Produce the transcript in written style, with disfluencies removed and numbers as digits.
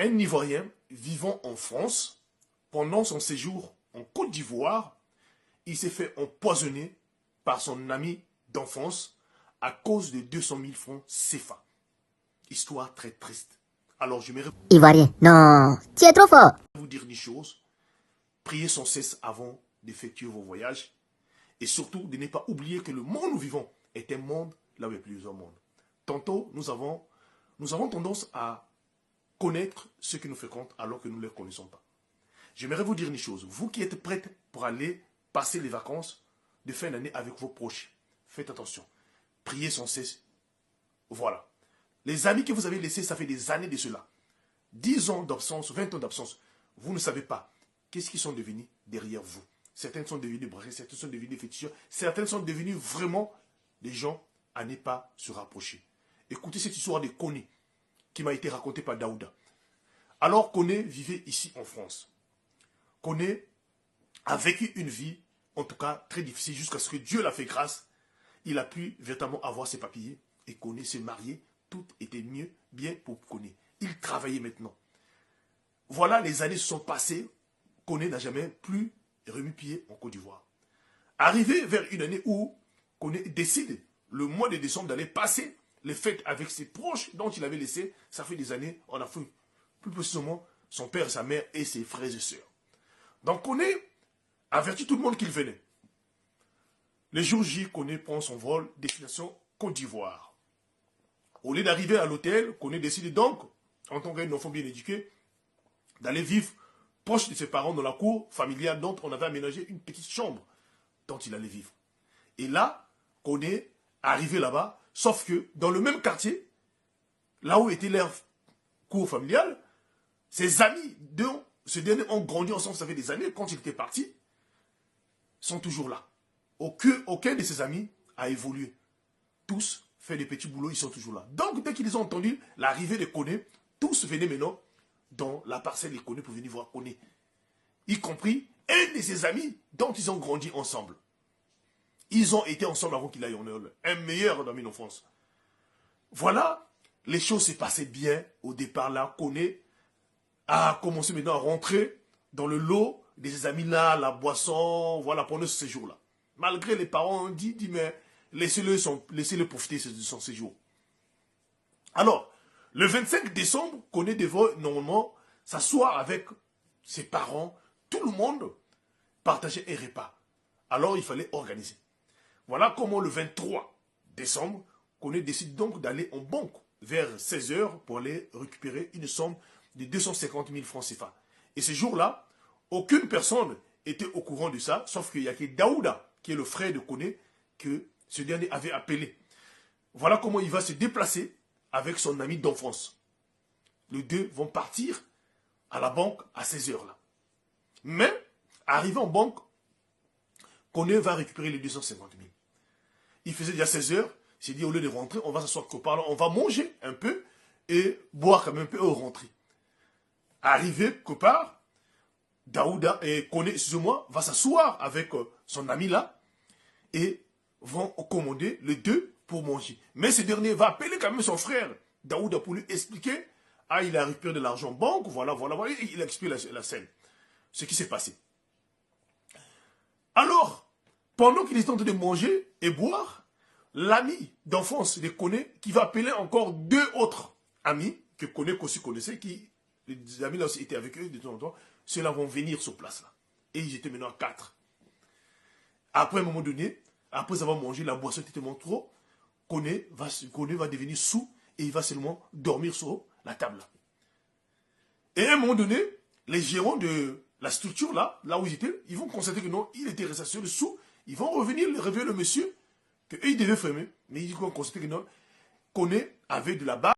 Un Ivoirien vivant en France, pendant son séjour en Côte d'Ivoire, il s'est fait empoisonner par son ami d'enfance à cause de 200 000 francs CFA. Histoire très triste. Alors je vais Ivoirien, non, tu es trop fort. vous dire des choses. Priez sans cesse avant d'effectuer vos voyages. Et surtout, de ne pas oublier que le monde où nous vivons est un monde là où il y a plusieurs mondes. Tantôt, nous avons tendance à connaître ceux qui nous fréquentent alors que nous ne les connaissons pas. J'aimerais vous dire une chose. Vous qui êtes prêts pour aller passer les vacances de fin d'année avec vos proches, faites attention. Priez sans cesse. Voilà. Les amis que vous avez laissés, ça fait des années de cela. 10 ans d'absence, 20 ans d'absence. Vous ne savez pas qu'est-ce qu'ils sont devenus derrière vous. Certains sont devenus braqués, certains sont devenus féticheurs, certains sont devenus vraiment des gens à ne pas se rapprocher. Écoutez cette histoire de Koné qui m'a été racontée par Daouda. Alors Koné vivait ici en France. Koné a vécu une vie, en tout cas très difficile, jusqu'à ce que Dieu l'a fait grâce. Il a pu véritablement avoir ses papiers et Koné s'est marié. Tout était mieux, bien pour Koné. Il travaillait maintenant. Voilà, les années se sont passées. Koné n'a jamais plus remis pied en Côte d'Ivoire. Arrivé vers une année où Koné décide, le mois de décembre, d'aller passer les fêtes avec ses proches dont il avait laissé, ça fait des années, en Afrique, plus précisément son père, sa mère et ses frères et sœurs. Donc Koné avertit tout le monde qu'il venait. Le jour J, Koné prend son vol, destination Côte d'Ivoire. Au lieu d'arriver à l'hôtel, Koné décide donc, en tant qu'enfant bien éduqué, d'aller vivre proche de ses parents dans la cour familiale dont on avait aménagé une petite chambre dont il allait vivre. Et là, Koné arrivé là-bas, sauf que dans le même quartier, là où était leur cour familiale, ses amis dont ce dernier ont grandi ensemble, ça fait des années, quand il était parti, sont toujours là. Aucun de ses amis a évolué. Tous fait des petits boulots, ils sont toujours là. Donc, dès qu'ils ont entendu l'arrivée de Koné, tous venaient maintenant dans la parcelle de Koné pour venir voir Koné. Y compris un de ses amis dont ils ont grandi ensemble. Ils ont été ensemble avant qu'il aille en Eule. Un meilleur ami d'enfance. Voilà, les choses s'est passées bien au départ là. Koné a commencé maintenant à rentrer dans le lot de ses amis là, la boisson, voilà, pendant ce séjour là. Malgré les parents ont dit mais laissez-le profiter de son séjour. Alors, le 25 décembre, Koné devait normalement s'asseoir avec ses parents, tout le monde partageait un repas. Alors, il fallait organiser. Voilà comment le 23 décembre, Koné décide donc d'aller en banque vers 16 h pour aller récupérer une somme de 250 000 francs CFA. Et ce jour-là, aucune personne était au courant de ça, sauf qu'il n'y a que Daouda, qui est le frère de Koné, que ce dernier avait appelé. Voilà comment il va se déplacer avec son ami d'enfance. Les deux vont partir à la banque à 16 h là. Mais, arrivé en banque, Koné va récupérer les 250 000. Il faisait déjà 16 h, il s'est dit au lieu de rentrer, on va s'asseoir quelque part, on va manger un peu et boire quand même un peu et rentrer. Arrivé quelque part, Daouda et Koné, excusez-moi, va s'asseoir avec son ami là et vont commander les deux pour manger. Mais ce dernier va appeler quand même son frère, Daouda, pour lui expliquer, ah, il a récupéré de l'argent en banque, voilà, et il a expliqué la scène, ce qui s'est passé. Alors, pendant qu'il est en train de manger et boire, l'ami d'enfance de Koné, qui va appeler encore deux autres amis, que Koné aussi connaissait, qui, les amis là aussi étaient avec eux de temps en temps, ceux-là vont venir sur place là. Et ils étaient maintenant 4. Après un moment donné, après avoir mangé, la boisson était tellement trop, Koné va devenir saoul et il va seulement dormir sur la table là. Et à un moment donné, les gérants de la structure là où ils étaient, ils vont constater que non, il était resté sur le sou, ils vont revenir réveiller le monsieur, qu'eux ils devaient fermer, mais ils vont constater que non, Koné avait de la barre.